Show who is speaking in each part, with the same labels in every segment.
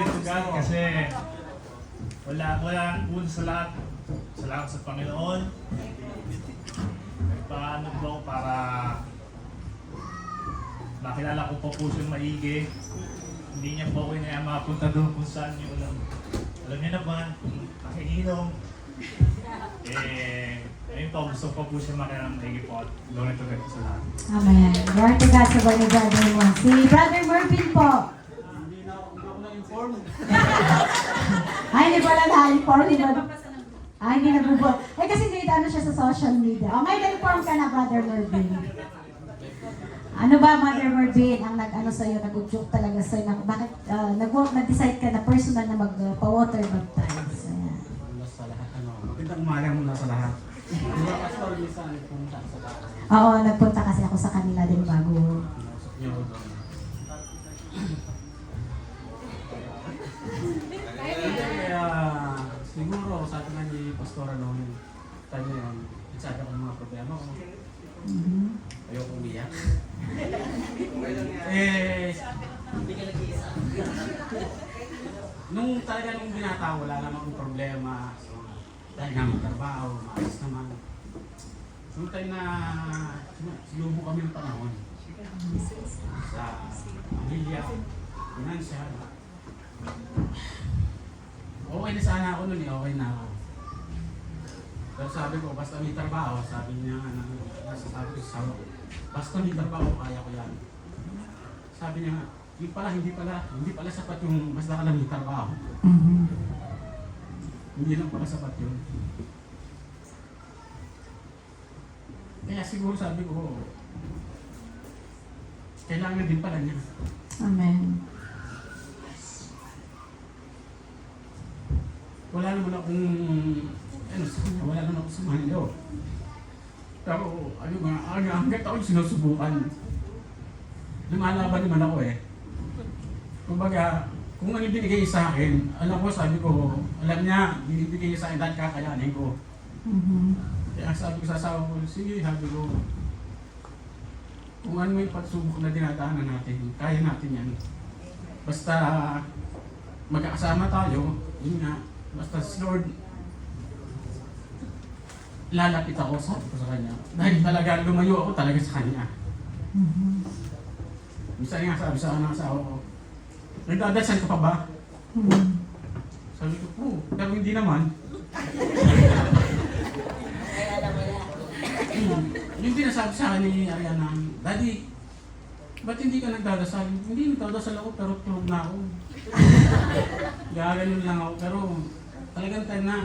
Speaker 1: to God kasi wala una sa lahat. Salamat sa Panginoon. Paano ba ako para makilala ko pa po siyang maigi. Hindi niya po ako na makapunta doon kung saan yung alam niyo naman, nakikinom. Ayun po, gusto ko po siya makilala ng maigi po at glory to God po sa lahat.
Speaker 2: Amen. Glory to God sa bali brother mo. Si Brother Mervin po.
Speaker 3: Hindi ako na-inform.
Speaker 2: Ay, hindi pala na-inform. Ay, hindi nagbubuhat. Eh kasi dito ano siya sa social media. O, may na-inform ka na, Brother Mervin. Ano ba, Mother Mervin, ang nag-ano sa'yo, nag-joke talaga sa'yo, bakit nag-decide ka na personal na magpa-water baptize? Ayan.
Speaker 3: Mula sa lahat, magandang umaga mula sa lahat. Mula pastor, minsan pumunta sa lahat.
Speaker 2: Oo, nagpunta kasi ako sa kanila din bago.
Speaker 3: Pinausap niyo doon. Kaya, siguro, sabi nga ni Pastora noon, tayo yun, sabi ako ng mga problema ko. Ayoko umiyak. Nung binata, wala namang problema. Dahil nga magtrabaho, maayos naman. Nung time na sinubo kami ng panahon sa pamilya, financial. Okay na sana ako nun okay na ako. Pero sabi ko, basta may trabaho, sabi niya nga nasasabi ko sa asawa ko, basta may trabaho, kaya ko yan. Sabi niya nga, hindi pala sapat yung basta ka lang may trabaho. Hindi lang pala sapat yun. Kaya siguro sabi ko, kailangan din pala niya.
Speaker 2: Amen.
Speaker 3: Wala naman akong wala naman ako sa Manilo. Pero hanggat ako sinusubukan. Lumalaban naman ako eh. Kumbaga, kung ano binigay sa akin, alam ko, sabi ko, alam niya, binibigay niya sa akin dahil kakayanin ko. Kaya sabi ko sa asawa ko, sige, sabi ko, kung ano yung pagsubok na dinadaanan natin, kaya natin yan. Basta magkakasama tayo, yun nga, basta si Lord, lalapit ako, sabi ko sa kanya. Dahil talaga lumayo ako talaga sa kanya. Minsan nga sabi sa asawa ko, nagdadasal ka pa ba? Sabi ko, oo, pero hindi naman. Yung sinasabi sa akin ni Ariana, Daddy, ba't hindi ka nagdadasal? Hindi, nagdadasal ako pero tulog na ako. Ganun lang ako, pero talagang time na,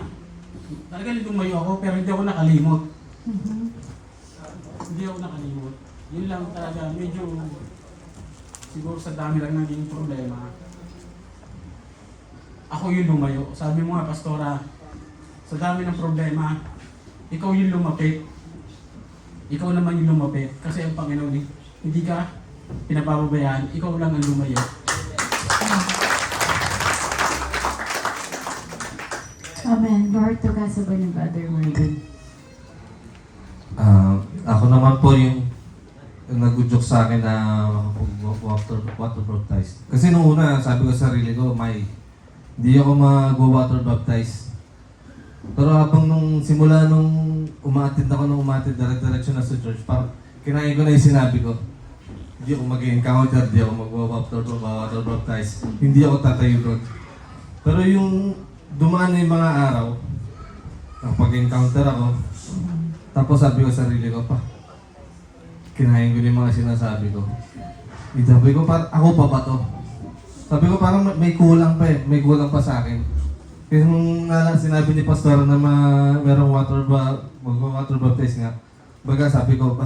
Speaker 3: talagang lumayo ako pero hindi ako nakalimot. Hindi ako nakalimot. Yun lang talaga, medyo siguro sa dami lang naging problema. Ako yung lumayo. Sabi mo nga, Pastora, sa dami ng problema, ikaw yung lumapit. Ikaw naman yung lumapit. Kasi ang Panginoon, hindi ka pinapababayaan, ikaw lang ang lumayo.
Speaker 2: Amen. Glory to God sa bali Brother Mervin.
Speaker 4: Ako naman po yung nag-joke sa akin na water baptize. Kasi nung una, sabi ko sa sarili ko, hindi ako mag-water baptize. Pero habang simula nung umatid dire-diretso na sa church, parang kinain ko na yung sinabi ko. Hindi ako mag-encounter, hindi ako mag-water baptize. Hindi ako tatayo doon. Pero yung dumaan na yung mga araw, nakapag-encounter ako, tapos sabi ko sa sarili ko pa, kinain ko yung mga sinasabi ko. Sabi ko, ako pa ba to? Sabi ko, parang may kulang pa eh. May kulang pa sa akin. Kasi nung sinabi ni Pastor na merong water baptize nga, baga sabi ko,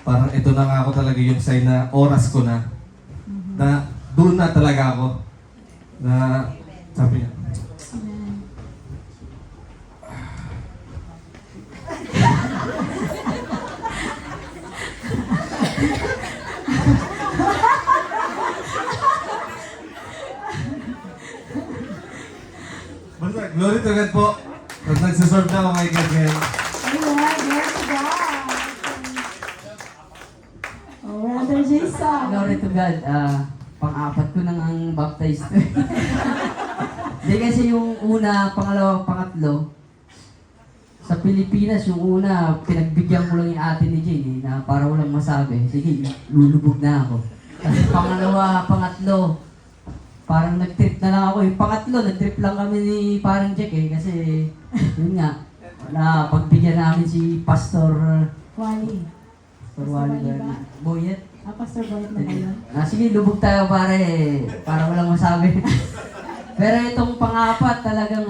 Speaker 4: parang ito na nga ako talaga yung sign na oras ko na. Na doon na talaga ako. Na sabi niya, basta, glory to God po. Pag nagsaserve na ako kay God ngayon.
Speaker 2: Amen. Glory to God. Oh, Brother Jason.
Speaker 5: Glory to God. pang-apat ko nang ang baptized. Hindi kasi yung una, pangalawa, pangatlo, sa Pilipinas, yung una, pinagbigyan ko lang yung ate ni Jane na para walang masabi. Sige, lulubog na ako. Kasi pangalawa, pangatlo, parang nag-trip na lang ako. Yung pangatlo, nag-trip lang kami ni parang Jack kasi yun nga, pagbigyan namin si Pastor
Speaker 2: Wally.
Speaker 5: Wally Boyet.
Speaker 2: Pastor Boyet na kayo.
Speaker 5: Sige, lubog tayo para walang masabi. Pero itong pang-apat talagang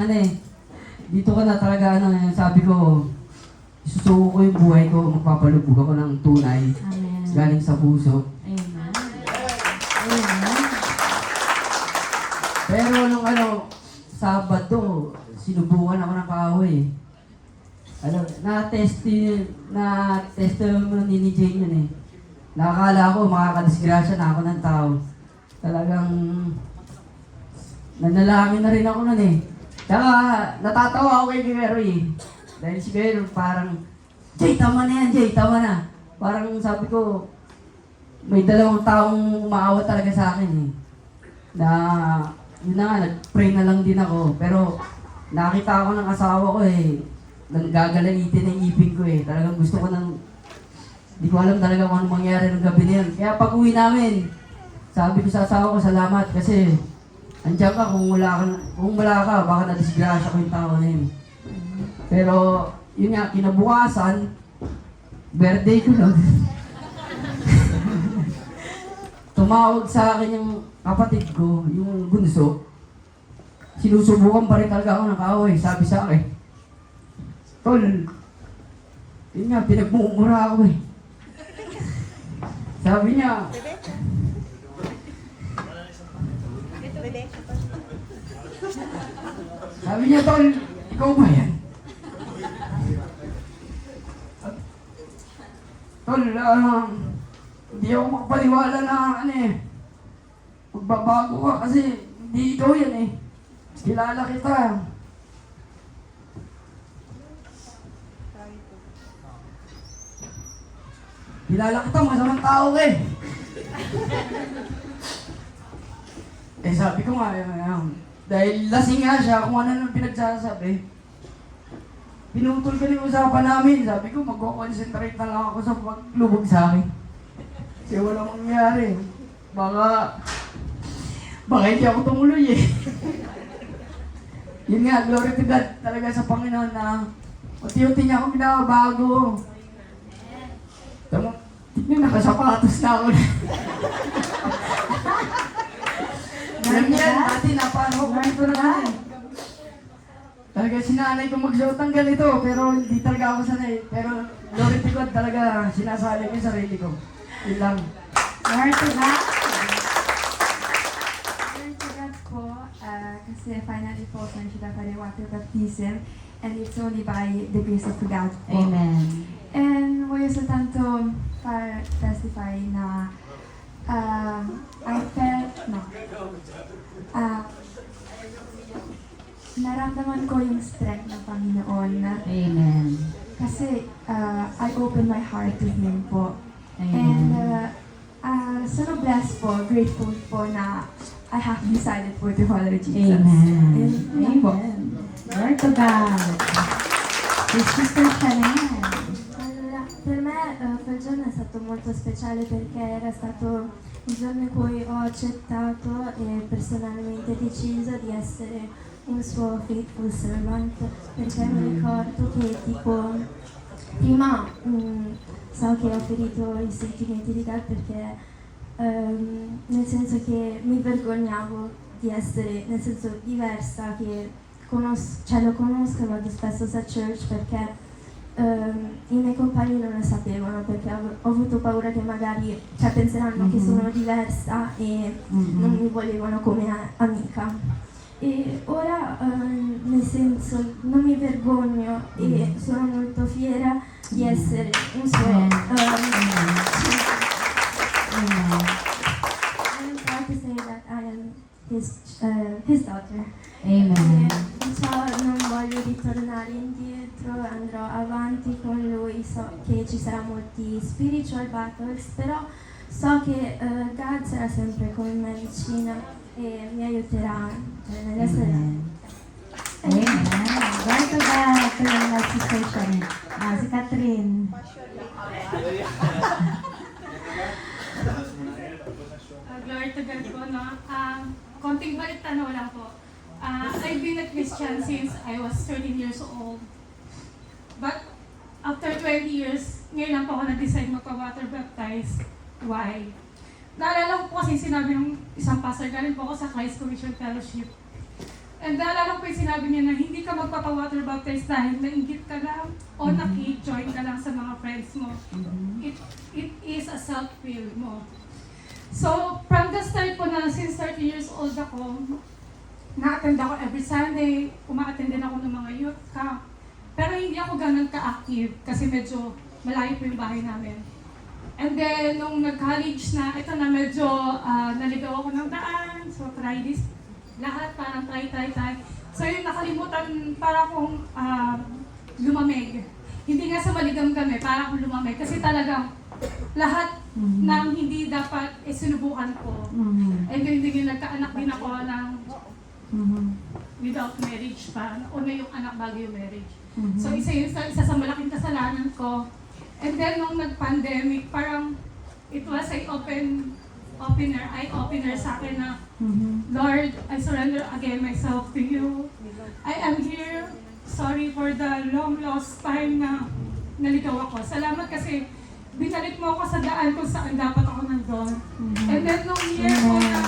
Speaker 5: dito ko na talaga sabi ko, isusuko ko yung buhay ko, magpapalubog ako ng tunay,
Speaker 2: Amen.
Speaker 5: galing sa puso.
Speaker 2: Amen. Amen.
Speaker 5: Pero nung Sabado, sinubukan ako ng kahoy. Na-testimony ni Jane yun eh. Nakakala ko makakadisgrasya na ako ng tao. Talagang nanalangin na rin ako nun eh. Tsaka natatawa ako kay Gero eh. Dahil si Gero parang, Jay, tama na yan, Jay, tama na. Parang sabi ko, may dalawang taong umaawa talaga sa akin eh. Yun na nga, nag-pray na lang din ako. Pero nakita ako ng asawa ko eh, nanggagalaitin ng ipin ko eh. Talagang gusto ko di ko alam talaga kung ano mangyari ng gabi na yun. Kaya pag uwi namin, sabi ko sa asawa ko, salamat kasi andiyan ka, kung wala ka, baka na-disgrasya ko yung tao na yun. Pero, yun nga, kinabukasan, birthday ko nun. Tumawag sa akin yung kapatid ko, yung bunso. Sinusubukan pa rin talaga ako ng kahoy. Sabi sa akin, Tol, yun nga, pinagmumura ako eh. Sabi niya, Tol, ikaw ba yan? Tol, hindi ako makapaniwala na magbabago ka kasi hindi ikaw yan eh. Kilala kita. Kilala kita, masamang tao ka eh. Sabi ko nga, dahil lasing nga siya, kung ano nang pinagsasabi, pinutol ko na yung usapan namin. Sabi ko, mag-concentrate na lang ako sa paglubog sa akin. Kasi walang mangyari. Baka hindi ako tumuloy eh. Yun nga, glory to God talaga sa Panginoon na unti-unti niya ako binabago. Tignan, nakasapatos na ako. Alam niya, dati napano ko ganito na nga eh. Talaga sinanay ko magsuot ng ganito, pero hindi talaga ako sanay. Pero glory to God talaga, sinasali ko yung sarili ko. Yun lang.
Speaker 2: Glory to God.
Speaker 6: Glory to God po, kasi finally po saan siya para water baptism, and it's only by the grace of God po.
Speaker 2: Amen.
Speaker 6: And voglio soltanto testify na naramdaman ko yung strength ng Panginoon na
Speaker 2: Amen.
Speaker 6: kasi I opened my heart to Him po.
Speaker 2: Amen.
Speaker 6: And sono blessed po, grateful po na I have decided for to follow Jesus.
Speaker 2: Amen.
Speaker 6: Yun po.
Speaker 2: Amen. Glory to God. His sister Chanel.
Speaker 6: Allora, per me quel giorno è stato molto speciale perché era stato il giorno in cui ho accettato e personalmente deciso di essere un suo faithful servant, perché mi ricordo che tipo prima so che ho ferito i sentimenti di God perché nel senso che mi vergognavo di essere nel senso diversa, che lo conosco, vado spesso a church perché i miei compagni non lo sapevano perché ho avuto paura che magari penseranno che sono diversa e non mi volevano come amica. E ora nel senso non mi vergogno e sono molto fiera di essere un suo I'm proud to say that I am his daughter.
Speaker 2: Amen.
Speaker 6: Ciao, non voglio ritornare indietro, andrò avanti con lui, so che ci saranno molti spiritual battles, però So che God sarà sempre con me vicino e mi aiuterà nelle sere.
Speaker 2: Amen. Glory to God. Ito yung last sister siya. Si Catherine.
Speaker 7: Glory to God po, no? Konting balik tanong lang po. I've been a Christian since I was 13 years old. But after 20 years, ngayon lang po ako nag-decide magpa-water baptize. Why? Naalala ko po kasi sinabi ng isang pastor, galing po ako sa Christ Commission Fellowship. And naalala ko po yung sinabi niya na hindi ka magpapa-water baptize dahil nainggit ka lang o naki-join ka lang sa mga friends mo. It is a self-will mo. So, from the start po na since 30 years old ako, na-attend ako every Sunday, uma-attend din ako ng mga youth camp. Pero hindi ako ganun ka-active kasi medyo malayo po yung bahay namin. And then, nung nag-college na, ito na medyo naligaw ako ng daan. So, try this. Lahat parang try. So, yung nakalimutan para akong lumamig. Hindi nga sa maligam kami, para akong lumamig. Kasi talagang lahat ng hindi dapat sinubukan ko. And then, yung nagkaanak din ako ng without marriage pa. Una yung anak bago yung marriage. So, isa sa malaking kasalanan ko. And then, nung nag-pandemic, parang it was eye-opener sa akin na, Lord, I surrender again myself to you. I am here. Sorry for the long lost time na naligaw ako. Salamat kasi binalik mo ako sa daan kung saan dapat ako nandun. And then, nung year ko na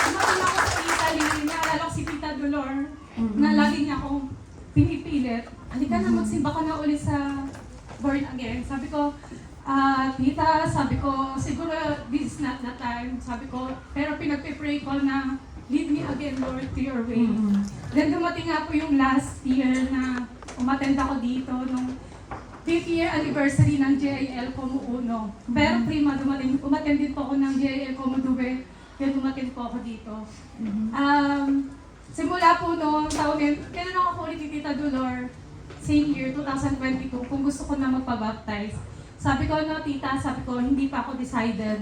Speaker 7: umating ako sa Italy, naalala ko si Tita Dolor, na lagi niya akong pinipilit. Halika na, magsimba ka na ulit sa born again. Sabi ko, Tita, sabi ko, siguro this is not the time. Sabi ko, pero pinagpipray ko na lead me again, Lord, to your way. Then dumating nga po yung last year na umattend ako dito nung 5th year anniversary ng JIL Como Uno. Pero prima, umattend din po ako ng JIL Como Dube. Then umattend po ako dito. Simula po noong taon yun, tinanong ako ulit ni Tita Dolor, same year, 2022, kung gusto ko na magpabaptize. Sabi ko, no, Tita, sabi ko, hindi pa ako decided.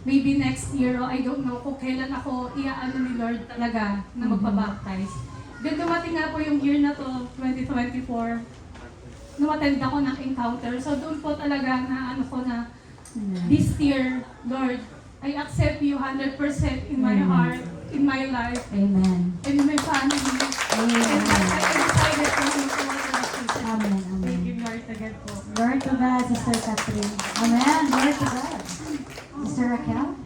Speaker 7: Maybe next year, or I don't know kung kailan ako iaano ni Lord talaga na magpabaptize. Then dumating nga po yung year na to, 2024, numattend ako ng encounter. So doon po talaga na ano ko na, this year, Lord, I accept you 100% in my heart, in my life,
Speaker 2: Amen.
Speaker 7: and in my family.
Speaker 2: Amen.
Speaker 7: And I decided to magpabaptize.
Speaker 2: Amen.
Speaker 7: Thank
Speaker 2: Amen.
Speaker 7: you, Lord, again po.
Speaker 2: Glory to God, Sister Catherine. Amen. Glory to God. Sister Raquel?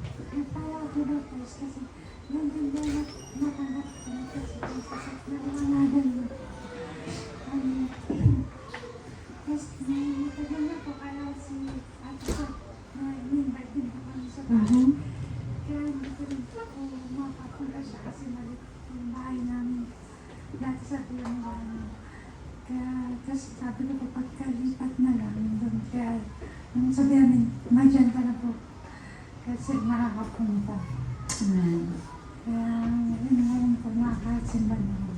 Speaker 8: Tapos sabi ko po, pagkalipat na lang doon. Kaya, nung sabi namin, madyan ka na po. Kasi nakakapunta.
Speaker 2: Amen.
Speaker 8: Kaya, yun nga lang po, makakasimba na ako.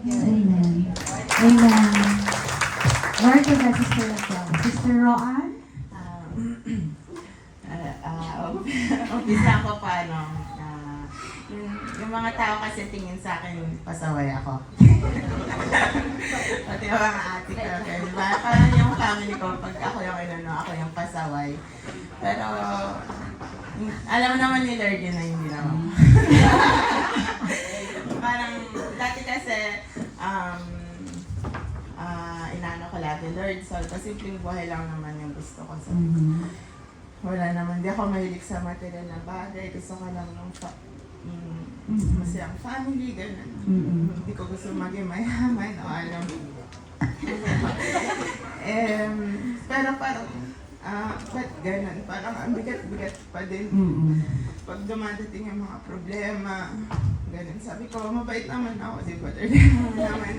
Speaker 2: Amen. Amen. Glory to God, Sister Raquel. Sister Roan?
Speaker 9: Umpisa ko pa, yung mga tao kasi tingin sa akin, pasaway ako. Pati yung mga ate ko, okay, diba? Parang yung family ko, pag ako yung ako yung pasaway. Pero, alam mo naman ni Lord yun na hindi naman. Parang, dati kasi, inano ko lagi, Lord, so, simpleng buhay lang naman yung gusto ko. So, wala naman, di ako mahilig sa material na bagay. Gusto ko lang ng masayang family, gano'n. Hindi ko gusto maging mayaman o alam. Pero parang, ba't gano'n? Parang ang bigat-bigat pa din. Pag dumadating yung mga problema, gano'n. Sabi ko, mabait naman ako, di ba? Naman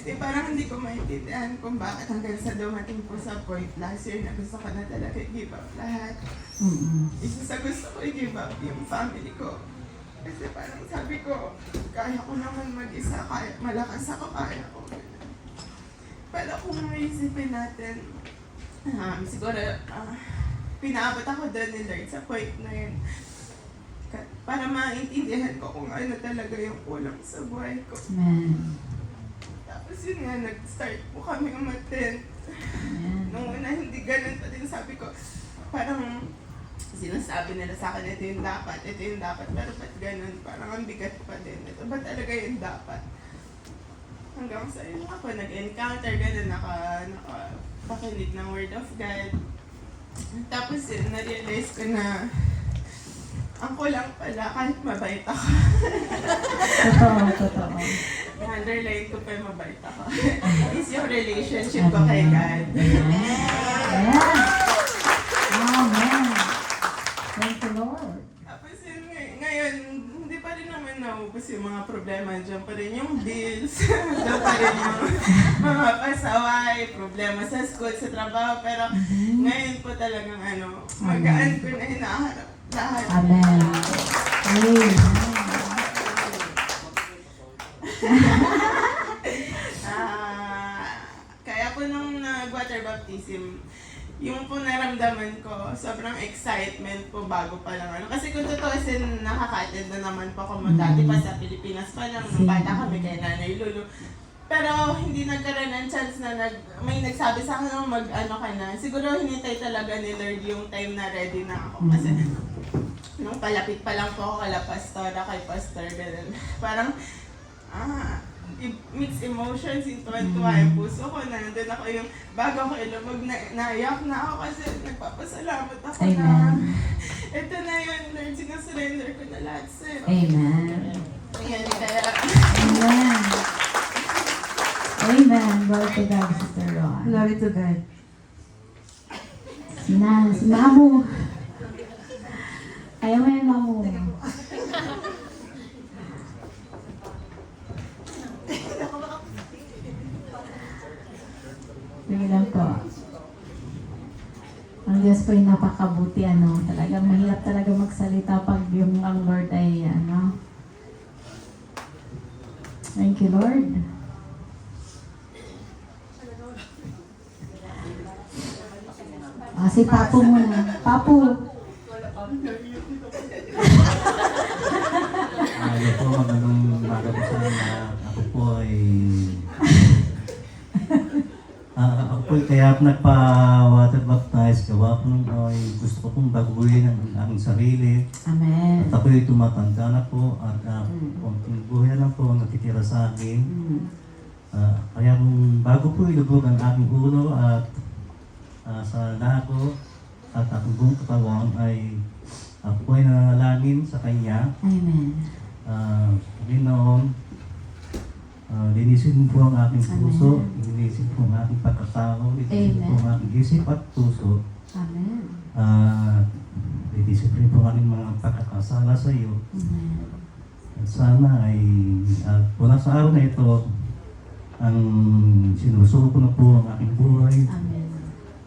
Speaker 9: Di parang hindi ko maintindihan kung bakit hanggang sa dumating po sa point last year na gusto ko na talaga i-give up lahat. Isa sa gusto ko i-give up yung family ko. Kasi parang sabi ko, kaya ko naman mag-isa, malakas ako, kaya ko. Pero kung maisipin natin, siguro, pinaabot ako doon ni Lord sa point na yun. Para maintindihan ko kung ano talaga yung kulang sa buhay ko.
Speaker 2: Amen.
Speaker 9: Tapos yun nga, nag-start po kami umattend.
Speaker 2: Amen.
Speaker 9: Nung una, hindi ganun pa din. Sabi ko, parang sinasabi nila sa akin, ito yung dapat. Pero ba't ganun? Parang ang bigat pa din. Ito ba talaga yung dapat? Hanggang sa yun ako nag-encounter, ganun, nakapakinig ng Word of God. Tapos yun, na-realize ko na ang kulang pala kahit mabait ako.
Speaker 2: Totoo.
Speaker 9: I-underline ko pa yung mabait ako. Is yung relationship ko kay God.
Speaker 2: Amen. Amen. Thank you, Lord.
Speaker 9: Tapos yun, ngayon, hindi pa rin naman naubos yung mga problema. Diyan pa rin yung bills. Diyan pa rin yung mga pasaway, problema sa school, sa trabaho. Pero ngayon po talagang magaan ko na hinaharap lahat.
Speaker 2: Amen. Amen.
Speaker 9: Kaya po nung nag-water baptism, yung po naramdaman ko, sobrang excitement po bago pa lang. Kasi kung tutuusin, nakaka-attend na naman po ako dati pa sa Pilipinas pa lang, nung bata kami kay Nanay Lulu. Pero hindi nagkaroon ng chance na may nagsabi sa akin, mag-ano ka na. Siguro hinintay talaga ni Lord yung time na ready na ako. Kasi nung palapit pa lang po ako kala pastora, kay pastor, ganun. Parang, mixed emotions, yung tuwan-tuwa yung puso ko. Nandun ako yung, bago ako ilumag, naiyak na ako kasi nagpapasalamat ako na ito na yun, Lord, sinasurrender ko na lahat sa'yo.
Speaker 2: Amen.
Speaker 9: Ayan, kaya...
Speaker 2: Amen. Amen. Glory to God, Sister Ron.
Speaker 5: Glory to God.
Speaker 2: Si Mamu. Ayaw mo yan, Mamu. Sige lang po. Ang Diyos po ay napakabuti, talagang mahirap talaga magsalita pag yung ang Lord ay, Thank you, Lord. Si Papu muna. Papu.
Speaker 10: Ano po, magandang umaga po sa mga. Ako po ay... ako po kaya nagpa-water baptize. Gawa po nung ay gusto ko pong baguhin ang aking sarili.
Speaker 2: Amen.
Speaker 10: At ako ay tumatanda na po at konting buhay na po ang natitira sa akin. Kaya kung bago po ilubog ang aking ulo at sa lago at aking buong katawan ay ako po ay nanalangin sa Kanya.
Speaker 2: Amen.
Speaker 10: Ginoon, linisin po ang aking puso, linisin po ang aking pagkatao, linisin po ang aking isip at puso.
Speaker 2: Amen.
Speaker 10: Linisin rin po ang aking mga pagkakasala sa iyo.
Speaker 2: Amen.
Speaker 10: At sana ay mula sa araw na ito, ang sinusuko ko na po ang aking buhay.
Speaker 2: Amen.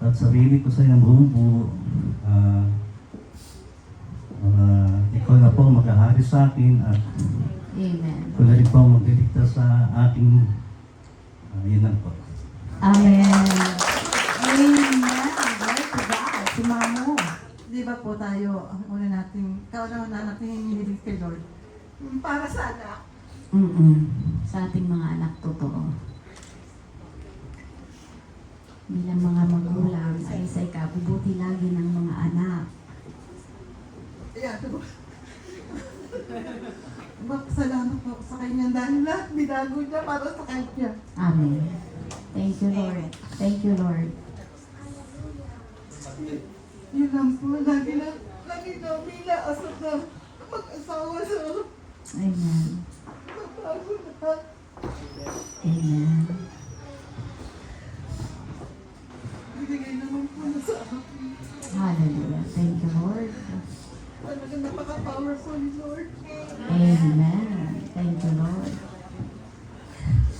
Speaker 10: At sarili ko sa iyong buong buo. Ikaw na po maghahari sa akin at
Speaker 2: Amen.
Speaker 10: ikaw na rin po magliligtas sa aking yun lang po.
Speaker 2: Amen. Amen. Glory to God. Si Mamu.
Speaker 11: Di ba po tayo, ang una natin, kauna-una natin hinihiling kay Lord. Para sa anak.
Speaker 2: Sa ating mga anak, totoo. Bilang mga magulang, ay sa ikabubuti lagi ng mga anak.
Speaker 11: Ayan, diba? Salamat po sa kanya dahil lahat binago niya para sa kanya.
Speaker 2: Amen. Thank you, Lord. Thank you, Lord.
Speaker 11: Yun lang po, lagi kami naasap na mag-asawa sa
Speaker 2: Amen.
Speaker 11: bago na.
Speaker 2: Amen.
Speaker 11: Binigay naman po na sa akin.
Speaker 2: Hallelujah. Thank you, Lord.
Speaker 11: Talaga napaka-powerful ni Lord.
Speaker 2: Amen. Thank you, Lord.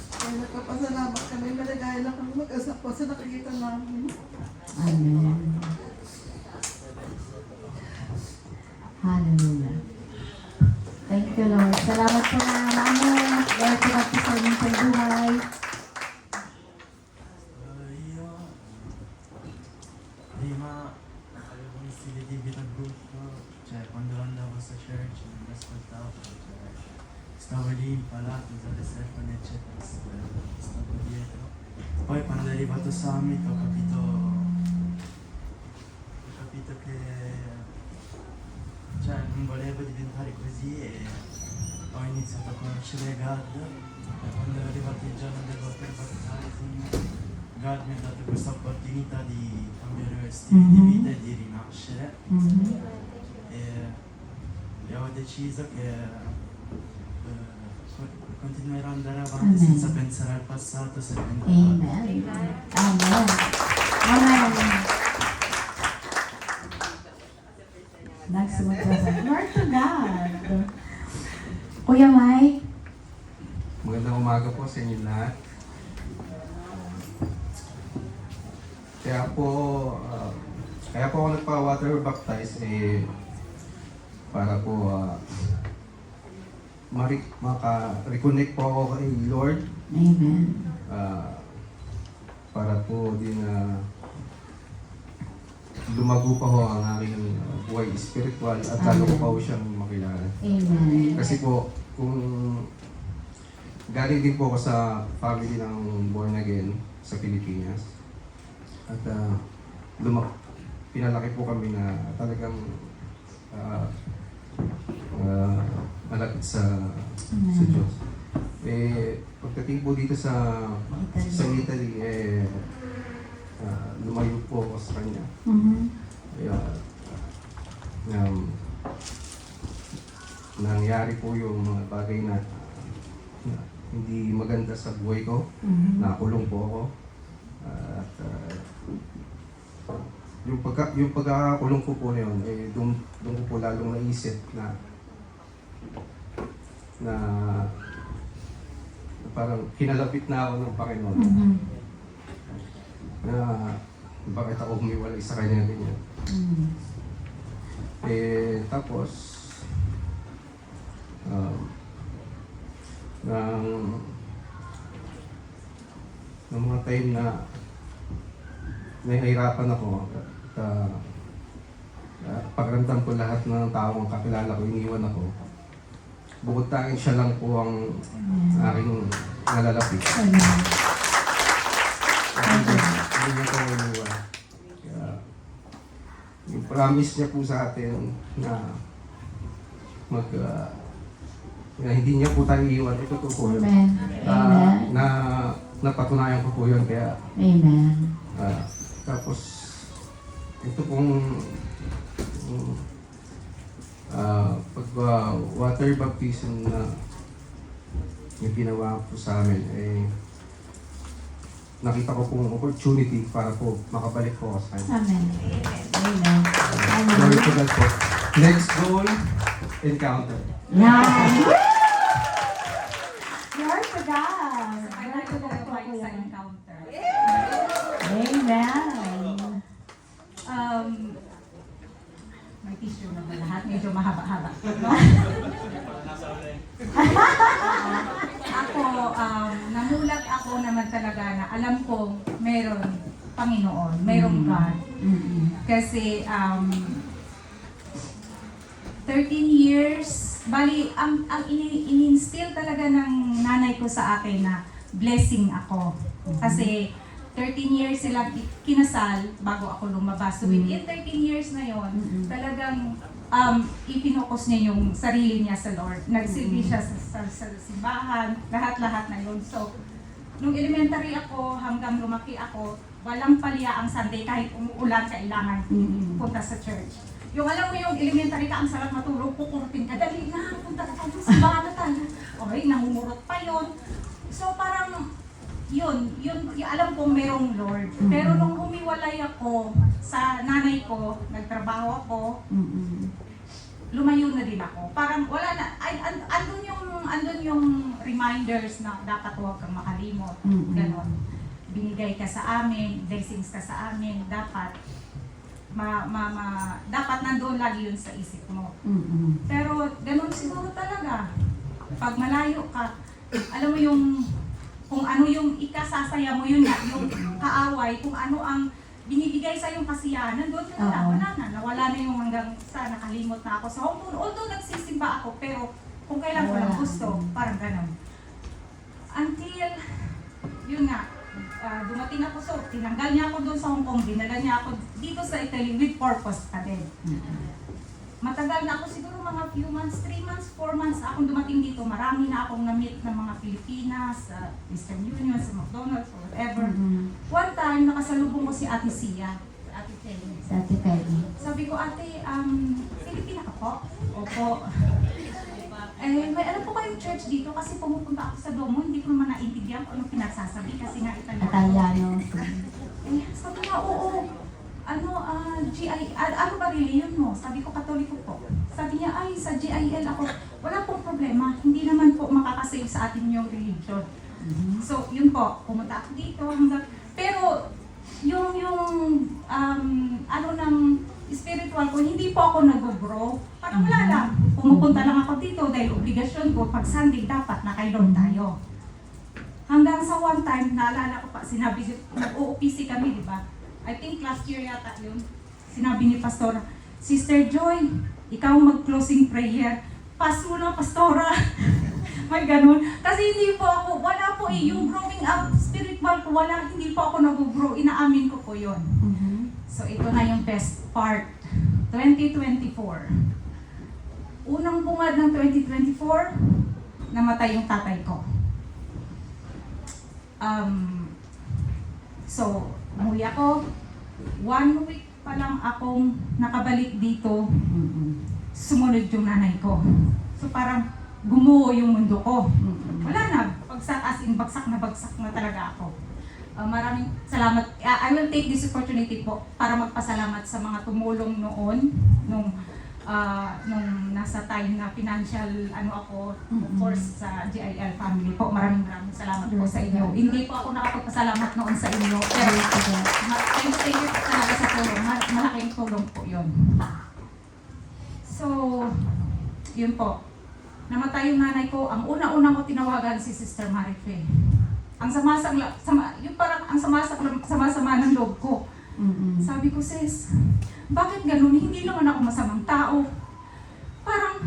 Speaker 11: Kaya nagpapasalamat kami, maligaya na kami mag-asawa sa nakikita namin.
Speaker 2: Amen. Hallelujah. Thank you, Lord. Salamat po na Mamu. Lord, salamat po sa inyong pagbuhay.
Speaker 12: cavoli impalati dalle serpenti eccetera, stato dietro. Poi quando è arrivato Summit ho capito che cioè, non volevo diventare così e ho iniziato a conoscere God e quando è arrivato il giorno del water baptizing God mi ha dato questa opportunità di cambiare stile di vita e di rinascere e ho deciso che continuerò ad andare avanti senza pensare al passato, seguendo God.
Speaker 2: Amen. Amen. Amen. Nagsumunod ka sa Lord to God. Kuya Mike,
Speaker 13: Magandang umaga po sa inyo lahat. Kaya po ako nagpa-water baptize para po maka-reconnect po ako kay Lord.
Speaker 2: Amen.
Speaker 13: Para po din lumago pa ho ang aking buhay spiritual at lalo ko pa ho siyang makilala.
Speaker 2: Amen.
Speaker 13: Kasi po, kung galing din po ako sa family ng born again sa Pilipinas. At pinalaki po kami na talagang malapit sa Diyos. Pagdating po dito sa Italy, lumayo po ako sa kanya. Kaya, nangyari po yung mga bagay na hindi maganda sa buhay ko. Nakulong po ako. At yung pagkakakulong ko po na yun, doon ko po lalong naisip na parang kinalapit na ako ng Panginoon. Na bakit ako humiwalay sa kanya ganyan. Tapos ng mga time na nahihirapan ako at pagramdam ko lahat ng taong kakilala ko, iniwan ako. Bukod tanging siya lang po ang aking nalalapit. Hindi niya ko iniwan. Kaya, yung promise niya po sa atin na na hindi niya po tayo iiwan, ito po yun.
Speaker 2: Amen.
Speaker 13: Napatunayan ko po yun, kaya
Speaker 2: Amen.
Speaker 13: tapos ito pong pag water baptism na yung ginawa po sa amin, nakita ko pong opportunity para po makabalik po ako sa kanya.
Speaker 2: Amen. Amen.
Speaker 13: Glory to God po. Next goal, encounter.
Speaker 2: Yan. Lord to God. Lord to God po sa encounter. Amen. May tissue na ba lahat? Medyo mahaba-haba.
Speaker 14: Ako, namulat ako naman talaga na alam ko meron Panginoon, merong God. Kasi 13 years, bali, ang in-instill talaga ng nanay ko sa akin na blessing ako. Kasi 13 years sila kinasal bago ako lumabas. So within 13 years na yon, talagang ipinokus niya yung sarili niya sa Lord. Nagsilbi siya sa simbahan, lahat-lahat na yun. So, nung elementary ako hanggang lumaki ako, walang palya ang Sunday kahit umuulan, kailangan punta sa church. Yung alam mo yung elementary ka, ang sarap matulog, kukurutin ka, dali na, punta ka tayo, simbahan na tayo. Okay, nangungurot pa yun. So parang, yun, alam ko merong Lord. Pero nung humiwalay ako sa nanay ko, nagtrabaho ako, lumayo na din ako. Parang wala na, andun yung reminders na dapat huwag kang makalimot. Ganon. Binigay ka sa amin, blessings ka sa amin, dapat dapat nandoon lagi yun sa isip mo. Pero ganun siguro talaga. Pag malayo ka, alam mo yung kung ano yung ikasasaya mo, yun nga, yung kaaway, kung ano ang binibigay sa yung kasiyahan, nandun ka na, wala na, nawala na yung hanggang sa nakalimot na ako sa home. Although nagsisimba ako, pero kung kailan ko lang gusto, parang ganon. Until, yun nga, dumating ako, so tinanggal niya ako doon sa Hong Kong, dinala niya ako dito sa Italy with purpose pa din. Matagal na ako, siguro mga few months, 3 months, 4 months akong dumating dito. Marami na akong na-meet ng mga Pilipinas, sa Western Union, sa McDonald's, or whatever. One time, nakasalubong ko si Ate Sia, Ate Kelly.
Speaker 2: Sa Ate Kelly.
Speaker 14: Sabi ko, Ate, Pilipina ka po? Opo. May alam po kayong church dito kasi pumupunta ako sa Domo, hindi ko naman naintindihan kung anong pinagsasabi kasi nga
Speaker 2: Italiano.
Speaker 14: sabi nga, oo. Ano ba reliyon mo? Sabi ko, Katoliko po. Sabi niya, ay, sa GIL ako. Wala pong problema. Hindi naman po makakasave sa atin yung religion. So, yun po. Pumunta ako dito. Pero, yung ng spiritual ko, hindi po ako nag-grow. Parang wala lang. Pumupunta lang ako dito dahil obligasyon ko, pag Sunday dapat naka-Lord tayo. Hanggang sa one time, naalala ko pa, sinabi, nag-OPC kami, di ba? I think last year yata yun. Sinabi ni Pastora, Sister Joy, ikaw mag-closing prayer. Pass mo na, Pastora. May ganun. Kasi hindi po ako, wala po yung growing up, spiritual ko, wala, hindi po ako nag-grow. Inaamin ko po yun. So ito na yung best part. 2024. Unang bungad ng 2024, namatay yung tatay ko. So, umuwi ako. 1 week pa lang akong nakabalik dito, sumunod yung nanay ko. So parang gumuho yung mundo ko. Wala na, bagsak na talaga ako. Maraming salamat. I will take this opportunity po para magpasalamat sa mga tumulong noon, nung nasa time na financial of course sa GIL family po. Maraming salamat po sa inyo. Hindi po ako nakapagpasalamat noon sa inyo. Pero thank you talaga sa tulong. Malaking tulong po yun. So, yun po. Namatay yung nanay ko. Ang una-una ko tinawagan si Sister Marife. Ang sama-sama ng loob ko. Sabi ko, sis, bakit ganun? Hindi naman ako masamang tao. Parang,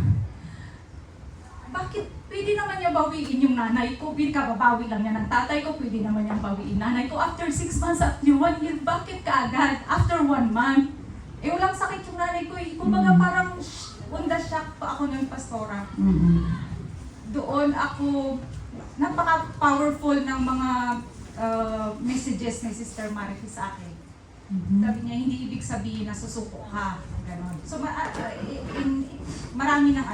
Speaker 14: bakit pwede naman niya bawiin yung nanay ko? Kababawi lang niya ng tatay ko, pwede naman niya bawiin nanay ko. After 6 months, after 1 year, bakit kaagad? After 1 month? Walang sakit yung nanay ko eh. Kumbaga parang on the shock pa ako ng Pastora. Doon ako, napaka-powerful ng mga messages ni Sister Marife sa akin. Sabi niya, hindi ibig sabihin na susuko ka. Ganon. So, marami ng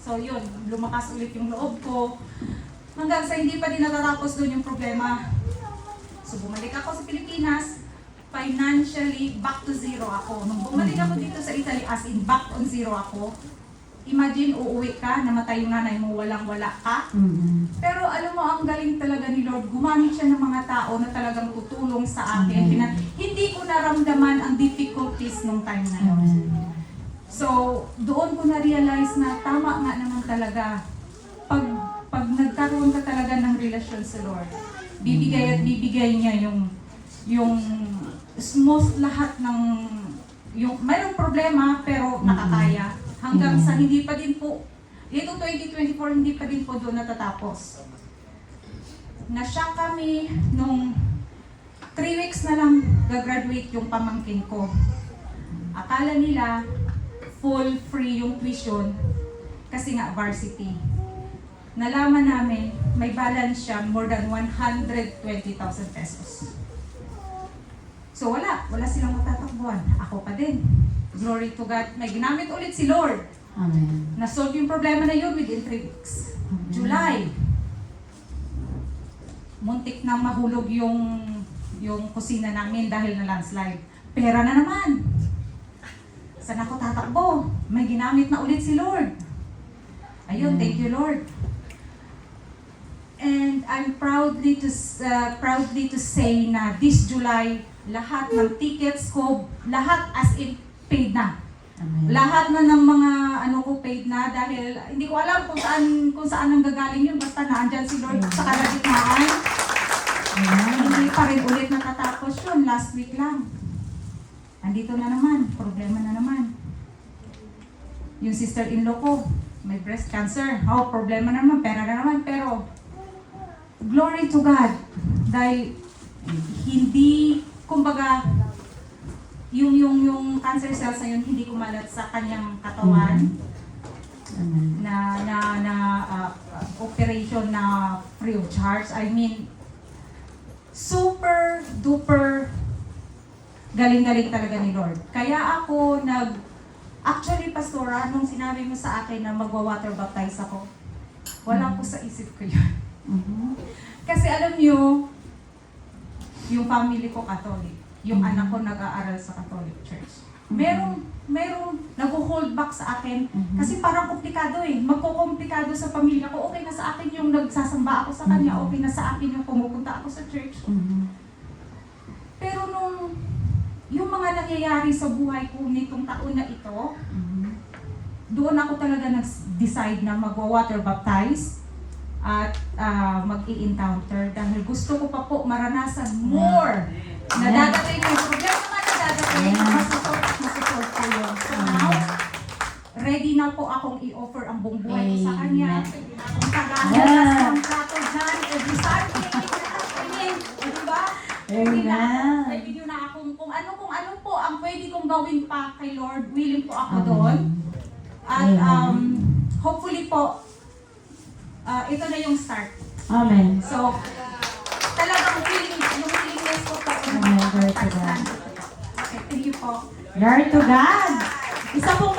Speaker 14: So, yun, lumakas ulit yung loob ko. Hanggang sa hindi pa din natatapos doon yung problema. So, bumalik ako sa Pilipinas. Financially, back to zero ako. Nung bumalik ako dito sa Italy, as in back on zero ako. Imagine, uuwi ka, namatay yung nanay mo, walang-wala ka. Pero alam mo, ang galing talaga ni Lord, gumamit siya ng mga tao na talagang tutulong sa akin. Hindi ko naramdaman ang difficulties nung time na yun. So, doon ko na-realize na tama nga naman talaga. Pag nagkaroon ka talaga ng relasyon sa Lord, bibigay at bibigay niya yung smooth lahat ng, mayroong problema pero nakakaya. Hanggang sa hindi pa din po, itong 2024 hindi pa din po doon natatapos. Na-shock kami nung 3 weeks na lang gagraduate yung pamangkin ko. Akala nila full free yung tuition kasi nga varsity. Nalaman namin may balance siya more than 120,000 pesos. So wala silang matatakbuhan. Ako pa din. Glory to God. May ginamit ulit si Lord.
Speaker 2: Amen.
Speaker 14: Na-solve yung problema na yun within 3 weeks. Amen. July. Muntik na mahulog yung kusina namin dahil na landslide. Pera na naman. Saan ako tatakbo? May ginamit na ulit si Lord. Ayun, thank you Lord. And I'm proudly to say na this July, lahat ng tickets ko, lahat as in paid na. Amen. Lahat na ng mga ko paid na dahil hindi ko alam kung saan ang gagaling yun, basta naandyan si Lord sa kalagitnaan. Hindi pa rin ulit natatapos yun, last week lang. Andito na naman, problema na naman. Yung sister-in-law ko, may breast cancer. Oh, problema naman, pera na naman. Pero, glory to God. Dahil, hindi, kumbaga, yung cancer cells na yun, hindi kumalat sa kanyang katawan. Operation na free of charge. I mean, super duper galing-galing talaga ni Lord. Kaya ako actually, Pastora, nung sinabi mo sa akin na magwa-water baptize ako, wala po sa isip ko yun. Kasi alam niyo, yung family ko Catholic, yung anak ko nag-aaral sa Catholic Church. Merong nag-hold back sa akin kasi parang komplikado eh. Magkukomplikado sa pamilya ko. Okay na sa akin yung nagsasamba ako sa kanya, okay na sa akin yung pumupunta ako sa church. Pero yung mga nangyayari sa buhay ko nitong taon na ito, doon ako talaga nag-decide na magwa-water baptize at mag-i-encounter dahil gusto ko pa po maranasan more na dadating yung problema na dadating, masusolve ko yun. So now, ready na po akong i-offer ang buong buhay ko sa kanya. Kung tagahalas ng plato dyan, every Sunday, diba? Pwede nyo na akong kung ano po ang pwede kong gawin pa kay Lord, willing po ako doon. At hopefully po, ito na yung start.
Speaker 2: Amen.
Speaker 14: So, talagang yung willingness ko po.
Speaker 2: Amen. Glory to God.
Speaker 14: Okay, thank you po.
Speaker 2: Glory to God. Isa pong